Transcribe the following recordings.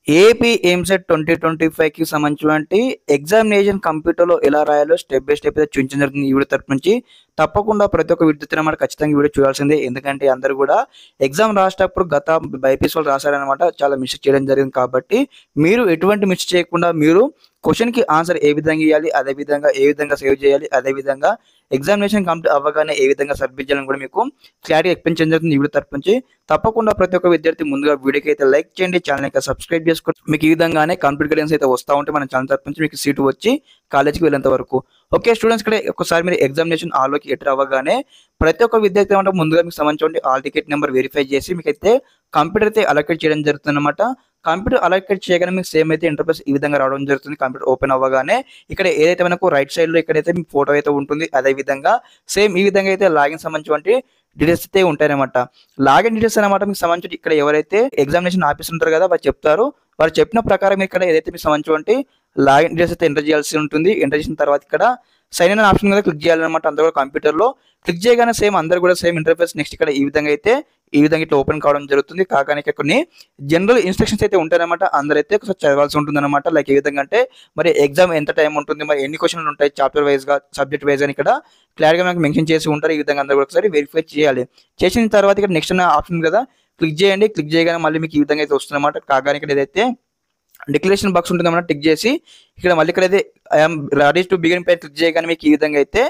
AP ఎయిమ్సెట్ 2025కి సంబంధించినటువంటి examination కంప్యూటర్‌లో ఎలా రాయాలో స్టెప్ బై స్టెప్ అయితే చూపించడం జరుగుతుంది ఈ వీడియో తరపు నుంచి. తప్పకుండా ప్రతి ఒక్క విద్యార్థి అన్నమాట ఖచ్చితంగా ఈ వీడియో చూడాల్సిందే. ఎందుకంటే అందరూ కూడా ఎగ్జామ్ రాసేటప్పుడు గత బైపీసీ వాళ్ళు రాసారనమాట. చాలా మిస్టేక్ చేయడం జరిగింది కాబట్టి మీరు ఎటువంటి మిస్టేక్ చేయకుండా మీరు క్వెషన్‌కి ఆన్సర్ ఏ విధంగా ఇయ్యాలి, అదే విధంగా ఏ విధంగా సేవ్ చేయాలి, అదే విధంగా ఎగ్జామినేషన్ కంప్లీట్ అవ్వగానే ఏ విధంగా సబ్మిట్ చేయాలని కూడా మీకు క్లారిటీగా ఎక్స్‌ప్లెయిన్ చేయడం జరుగుతుంది ఈ వీడియో తరపు నుంచి. తప్పకుండా ప్రతి ఒక్క విద్యార్థి ముందుగా వీడియోకి అయితే లైక్ చేయండి, ఛానల్ అయితే సబ్స్క్రైబ్ చేసుకోండి. మీకు ఈ విధంగానే కంప్లీట్ గైడెన్స్ అయితే వస్తూ ఉంటే మన ఛానల్ తరపు నుంచి మీకు సీటు వచ్చి కాలేజీకి వెళ్ళేంత వరకు. ఓకే స్టూడెంట్స్, ఇక్కడ ఒకసారి మీరు ఎగ్జామినేషన్ హాల్‌లోకి ఎంటర్ అవ్వగానే ప్రతి ఒక్క విద్యార్థి ఏమంటే ముందుగా మీకు సంబంధించిన హాల్ టికెట్ నెంబర్ వెరిఫై చేసి మీకైతే కంప్యూటర్ అయితే అలొకేట్ చేయడం జరుగుతుందన్నమాట. కంప్యూటర్ అలొకేట్ చేయగానే మీకు సేమ్ అయితే ఇంటర్ఫేస్ ఈ విధంగా రావడం జరుగుతుంది. కంప్యూటర్ ఓపెన్ అవ్వగానే ఇక్కడ ఏదైతే మనకు రైట్ సైడ్‌లో ఇక్కడైతే మీ ఫోటో అయితే ఉంటుంది. అదే విధంగా సేమ్ ఈ విధంగా అయితే లాగిన్ సంబంధించినటువంటి డీటెయిల్స్ అయితే ఉంటాయన్నమాట. లాగిన్ డీటెయిల్స్ అన్నమాట మీకు సంబంధించి ఇక్కడ ఎవరైతే ఎగ్జామినేషన్ ఆఫీసర్ ఉంటారు కదా వారు చెప్తారు. వారు చెప్పిన ప్రకారం ఇక్కడ ఏదైతే మీకు సంబంధించినటువంటి లాగిన్ డీటెయిల్స్ అయితే ఎంటర్ చేయాల్సి ఉంటుంది. ఎంటర్ చేసిన తర్వాత ఇక్కడ సైన్ ఇన్ ఆప్షన్ మీద క్లిక్ చేయాలన్నమాట. అందరూ కూడా కంప్యూటర్‌లో క్లిక్ చేయగానే సేమ్ అందరూ కూడా సేమ్ ఇంటర్ఫేస్ నెక్స్ట్ ఇక్కడ ఈ విధంగా అయితే ఈ విధంగా ఇట్లా ఓపెన్ కావడం జరుగుతుంది. కాగానే ఇక్కడ కొన్ని జనరల్ ఇన్స్ట్రక్షన్స్ అయితే ఉంటాయన్నమాట. అందరైతే ఒకసారి చదవాల్సి ఉంటుందన్నమాట. లైక్ ఏ విధంగా అంటే మరి ఎగ్జామ్ ఎంత టైం ఉంటుంది, మరి ఎన్ని క్వశ్చన్లు ఉంటాయి చాప్టర్ వైజ్‌గా, సబ్జెక్ట్ వైజ్‌గా ఇక్కడ క్లియర్‌గా మనకు మెన్షన్ చేసి ఉంటారు. ఈ విధంగా అందరూ కూడా ఒకసారి వెరిఫై చేయాలి. చేసిన తర్వాత ఇక్కడ నెక్స్ట్ అనే ఆప్షన్ ఉంది కదా, క్లిక్ చేయండి. క్లిక్ చేయగానే మళ్ళీ మీకు ఈ విధంగా అయితే వస్తుందన్నమాట. కాగానే ఇక్కడ ఏదైతే డిక్లరేషన్ బాక్స్ ఉంటుందన్నమాట టిక్ చేసి ఇక్కడ మళ్ళీ ఇక్కడైతే ఐఎమ్ రెడీ టు బిగిన్ పై క్లిక్ చేయగానే మీకు ఈ విధంగా అయితే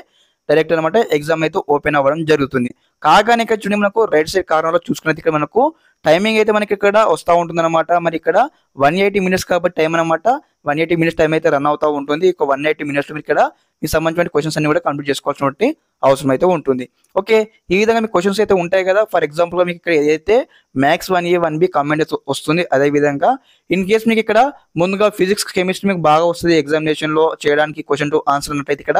డైరెక్ట్ అనమాట ఎగ్జామ్ అయితే ఓపెన్ అవ్వడం జరుగుతుంది. కాగానే ఇక్కడ చూడండి మనకు రైట్ సైడ్ కార్నర్‌లో చూసుకున్నది ఇక్కడ మనకు టైమింగ్ అయితే మనకి ఇక్కడ వస్తూ ఉంటుందన్నమాట. మరి ఇక్కడ 180 మినిట్స్ కాబట్టి టైం అనమాట. 180 మినిట్స్ టైం అయితే రన్ అవుతూ ఉంటుంది. ఒక 180 మినిట్స్‌లో ఇక్కడ మీకు సంబంధించిన క్వశ్చన్స్ అన్ని కూడా కంప్లీట్ చేసుకోవాల్సినటువంటి అవసరం అయితే ఉంటుంది. ఓకే, ఈ విధంగా మీకు క్వశ్చన్స్ అయితే ఉంటాయి కదా. ఫర్ ఎగ్జాంపుల్‌గా మీకు ఇక్కడ ఏదైతే మ్యాథ్స్ 1A 1B కంబైన్డ్ వస్తుంది. అదే విధంగా ఇన్ కేస్ మీకు ఇక్కడ ముందుగా ఫిజిక్స్, కెమిస్ట్రీ మీకు బాగా వస్తుంది ఎగ్జామినేషన్‌లో చేయడానికి క్వశ్చన్ టు ఆన్సర్ అన్నట్లయితే ఇక్కడ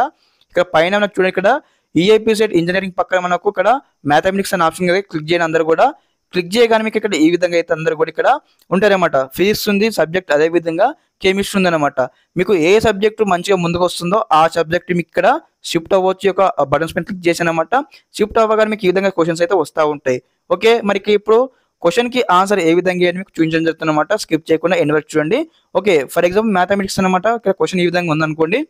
పైన చూడండి ఇక్కడ ఈఐపీ సెట్ ఇంజనీరింగ్ పక్కన మనకు ఇక్కడ మ్యాథమెటిక్స్ అనే ఆప్షన్ క్లిక్ చేయని అందరూ కూడా క్లిక్ చేయగానే మీకు ఇక్కడ ఈ విధంగా అయితే అందరూ కూడా ఇక్కడ ఉంటారన్నమాట. ఫిజిక్స్ ఉంది సబ్జెక్ట్, అదే విధంగా కెమిస్ట్రీ ఉందన్నమాట. మీకు ఏ సబ్జెక్టు మంచిగా ముందుకు వస్తుందో ఆ సబ్జెక్ట్ మీకు ఇక్కడ షిఫ్ట్ అవ్వచ్చు. ఒక బటన్స్ పైన క్లిక్ చేశానమాట. షిఫ్ట్ అవ్వగానే మీకు ఈ విధంగా క్వశ్చన్స్ అయితే వస్తూ ఉంటాయి. ఓకే, మరి ఇప్పుడు క్వశ్చన్కి ఆన్సర్ ఏ విధంగా అని మీకు చూపించడం జరుగుతుందన్నమాట. స్కిప్ చేయకుండా ఎండ్ వరకు చూడండి. ఓకే, ఫర్ ఎగ్జాంపుల్ మ్యాథమెటిక్స్ అనమాట. ఇక్కడ క్వశ్చన్ ఈ విధంగా ఉందనుకోండి.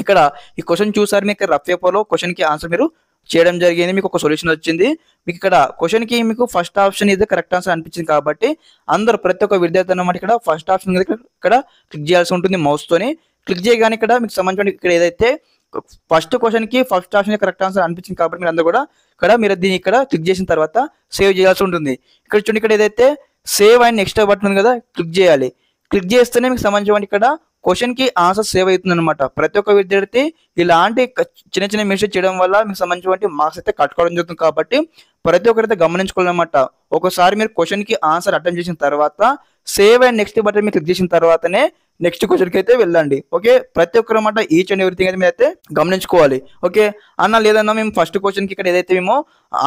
ఇక్కడ ఈ క్వశ్చన్ చూసారు మీకు రఫ్ పేపర్లో క్వశ్చన్కి ఆన్సర్ మీరు చేయడం జరిగింది. మీకు ఒక సొల్యూషన్ వచ్చింది. మీకు ఇక్కడ క్వశ్చన్కి మీకు ఫస్ట్ ఆప్షన్ ఇది కరెక్ట్ ఆన్సర్ అనిపించింది కాబట్టి అందరూ ప్రతి ఒక్క విద్యార్థి అన్నమాట ఇక్కడ ఫస్ట్ ఆప్షన్ మీద ఇక్కడ క్లిక్ చేయాల్సి ఉంటుంది మౌస్తోని. క్లిక్ చేయగానే ఇక్కడ మీకు సంబంధించిన ఇక్కడ ఏదైతే ఫస్ట్ క్వశ్చన్కి ఫస్ట్ ఆప్షన్ కరెక్ట్ ఆన్సర్ అనిపించింది కాబట్టి మీరు అందరూ కూడా ఇక్కడ మీరు దీన్ని ఇక్కడ క్లిక్ చేసిన తర్వాత సేవ్ చేయాల్సి ఉంటుంది. ఇక్కడ చూడండి ఇక్కడ ఏదైతే సేవ్ అండ్ నెక్స్ట్ బటన్ ఉంది కదా, క్లిక్ చేయాలి. క్లిక్ చేస్తేనే మీకు సంబంధించిన ఇక్కడ క్వశ్చన్కి ఆన్సర్ సేవ్ అవుతుంది అనమాట. ప్రతి ఒక్క విద్యార్థి ఇలాంటి చిన్న చిన్న మిస్టేక్ చేయడం వల్ల మీకు సంబంధించిన మార్క్స్ అయితే కట్టుకోవడం జరుగుతుంది కాబట్టి ప్రతి ఒక్కరైతే గమనించుకోవాలన్నమాట. ఒకసారి మీరు క్వశ్చన్కి ఆన్సర్ అటెంప్ట్ చేసిన తర్వాత సేవ్ అండ్ నెక్స్ట్ బటన్ మీరు క్లిక్ చేసిన తర్వాతనే నెక్స్ట్ క్వశ్చన్కి అయితే వెళ్ళండి. ఓకే, ప్రతి ఒక్కరు అన్నమాట ఈచ్ అండ్ ఎవ్రీథింగ్ అయితే మీరు అయితే గమనించుకోవాలి. ఓకే అన్న లేదన్నా మేము ఫస్ట్ క్వశ్చన్కి ఇక్కడ ఏదైతే మేము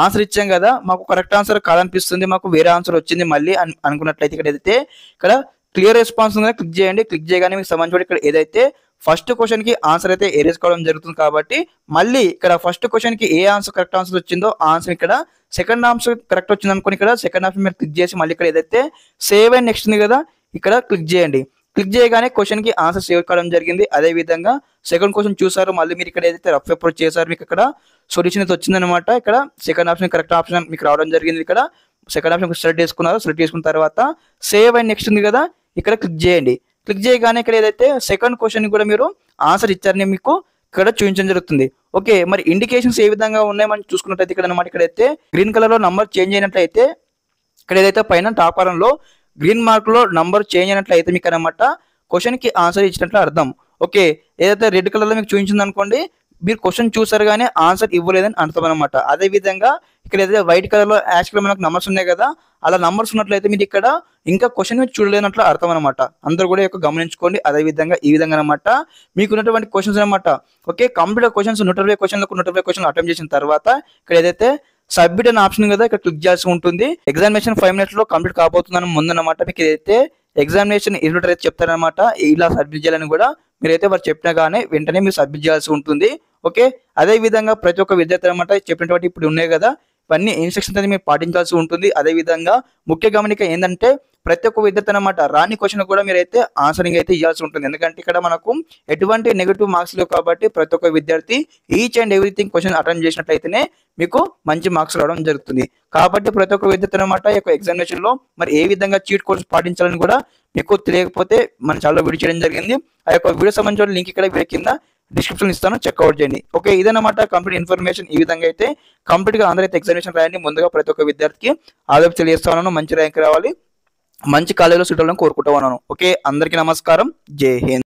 ఆన్సర్ ఇచ్చాం కదా మాకు కరెక్ట్ ఆన్సర్ కాదనిపిస్తుంది, మాకు వేరే ఆన్సర్ వచ్చింది మళ్ళీ అనుకున్నట్లయితే ఇక్కడ ఏదైతే ఇక్కడ క్లియర్ రెస్పాన్స్ ఉందా క్లిక్ చేయండి. క్లిక్ చేయగానే మీకు సంబంధించిన ఇక్కడ ఏదైతే ఫస్ట్ క్వశ్చన్కి ఆన్సర్ అయితే ఎరేజ్ కావడం జరుగుతుంది కాబట్టి మళ్ళీ ఇక్కడ ఫస్ట్ క్వశ్చన్కి ఏ ఆన్సర్ కరెక్ట్ ఆన్సర్ వచ్చిందో ఆ ఆన్సర్ ఇక్కడ సెకండ్ ఆన్సర్ కరెక్ట్ వచ్చింది అనుకోని ఇక్కడ సెకండ్ ఆప్షన్ మీరు క్లిక్ చేసి మళ్ళీ ఇక్కడ ఏదైతే సేవ్ అండ్ నెక్స్ట్ ఉంది కదా ఇక్కడ క్లిక్ చేయండి. క్లిక్ చేయగానే క్వశ్చన్కి ఆన్సర్ సేవ్ కావడం జరిగింది. అదే విధంగా సెకండ్ క్వశ్చన్ చూసారు మళ్ళీ మీరు ఇక్కడ ఏదైతే రఫ్ అప్రోచ్ చేశారు మీకు ఇక్కడ సొల్యూషన్ అయితే వచ్చిందనమాట. ఇక్కడ సెకండ్ ఆప్షన్ కరెక్ట్ ఆప్షన్ మీకు రావడం జరిగింది. ఇక్కడ సెకండ్ ఆప్షన్ సెలెక్ట్ చేసుకున్నారు. సెలెక్ట్ చేసుకున్న తర్వాత సేవ్ అండ్ నెక్స్ట్ ఉంది కదా ఇక్కడ క్లిక్ చేయండి. క్లిక్ చేయగానే ఇక్కడ ఏదైతే సెకండ్ క్వశ్చన్ కూడా మీరు ఆన్సర్ ఇచ్చారని మీకు ఇక్కడ చూపించడం జరుగుతుంది. ఓకే, మరి ఇండికేషన్స్ ఏ విధంగా ఉన్నాయి మనం చూసుకున్నట్లయితే ఇక్కడ అనమాట ఇక్కడైతే గ్రీన్ కలర్ లో నంబర్ చేంజ్ అయినట్లయితే ఇక్కడ ఏదైతే పైన టాప్ కాలంలో గ్రీన్ మార్క్ లో నంబర్ చేంజ్ అయినట్లయితే మీకు అనమాట క్వశ్చన్ కి ఆన్సర్ ఇచ్చినట్లు అర్థం. ఓకే, ఏదైతే రెడ్ కలర్ లో మీకు చూపించింది అనుకోండి మీరు క్వశ్చన్ చూసారు కానీ ఆన్సర్ ఇవ్వలేదని అర్థం అనమాట. అదే విధంగా ఇక్కడ ఏదైతే వైట్ కలర్ లో యాష్ కలర్ మనకు నంబర్స్ ఉన్నాయి కదా అలా నంబర్స్ ఉన్నట్లయితే మీరు ఇక్కడ ఇంకా క్వశ్చన్ మీరు చూడలేనట్లు అర్థం అనమాట. అందరూ కూడా గమనించుకోండి. అదే విధంగా ఈ విధంగా అనమాట మీకు ఉన్నటువంటి క్వశ్చన్స్ అనమాట. ఓకే, కంప్లీట్ క్వశ్చన్స్ 120 క్వశ్చన్లకు 120 క్వశ్చన్లు అటెంప్ట్ చేసిన తర్వాత ఇక్కడ ఏదైతే సబ్మిట్ అనే ఆప్షన్ కదా ఇక్కడ క్లిక్ చేయాల్సి ఉంటుంది. ఎగ్జామినేషన్ 5 minutes లో కంప్లీట్ కాబోతుందని ముందన్నమాట. మీకు ఏదైతే ఎగ్జామినేషన్ ఇన్విటర్ అయితే చెప్తారనమాట ఇలా సబ్మిట్ చేయాలని కూడా మీరైతే వారు చెప్పినా కానీ వెంటనే మీరు సబ్మిట్ చేయాల్సి ఉంటుంది. ఓకే, అదే విధంగా ప్రతి ఒక్క విద్యార్థి అనమాట చెప్పినటువంటి ఇప్పుడు ఉన్నాయి కదా ఇవన్నీ ఇన్స్ట్రక్షన్స్ అనేది మీరు పాటించాల్సి ఉంటుంది. అదే విధంగా ముఖ్య గమనిక ఏంటంటే ప్రతి ఒక్క విద్యార్థి అనమాట రాని క్వశ్చన్ కూడా మీరైతే ఆన్సరింగ్ అయితే ఇవ్వాల్సి ఉంటుంది. ఎందుకంటే ఇక్కడ మనకు ఎటువంటి నెగటివ్ మార్క్స్ లేవు కాబట్టి ప్రతి ఒక్క విద్యార్థి each and everything question attempt చేసినట్లయితేనే మీకు మంచి మార్క్స్ రావడం జరుగుతుంది. కాబట్టి ప్రతి ఒక్క విద్యార్థి అనమాట ఈ యొక్క ఎగ్జామినేషన్ లో మరి ఏ విధంగా చీట్ కోడ్స్ పాటించాలని కూడా మీకు తెలియకపోతే మన ఛానల్లో వీడియో చేయడం జరిగింది. ఆ యొక్క వీడియో సంబంధించిన లింక్ ఇక్కడ వీడియో కింద డిస్క్రిప్షన్ ఇస్తాను, చెక్అవుట్ చేయండి. ఓకే, ఇదన్నమాట కంప్లీట్ ఇన్ఫర్మేషన్. ఈ విధంగా అయితే కంప్లీట్ గా అందరైతే ఎగ్జామినేషన్ రాయండి. ముందుగా ప్రతి ఒక్క విద్యార్థికి ఆదాపు తెలియజేస్తా ఉన్నాను, మంచి ర్యాంక్ రావాలి, మంచి కాలేజీలో సీట్ అవ్వాలని కోరుకుంటా ఉన్నాను. ఓకే, అందరికీ నమస్కారం, జై హింద్.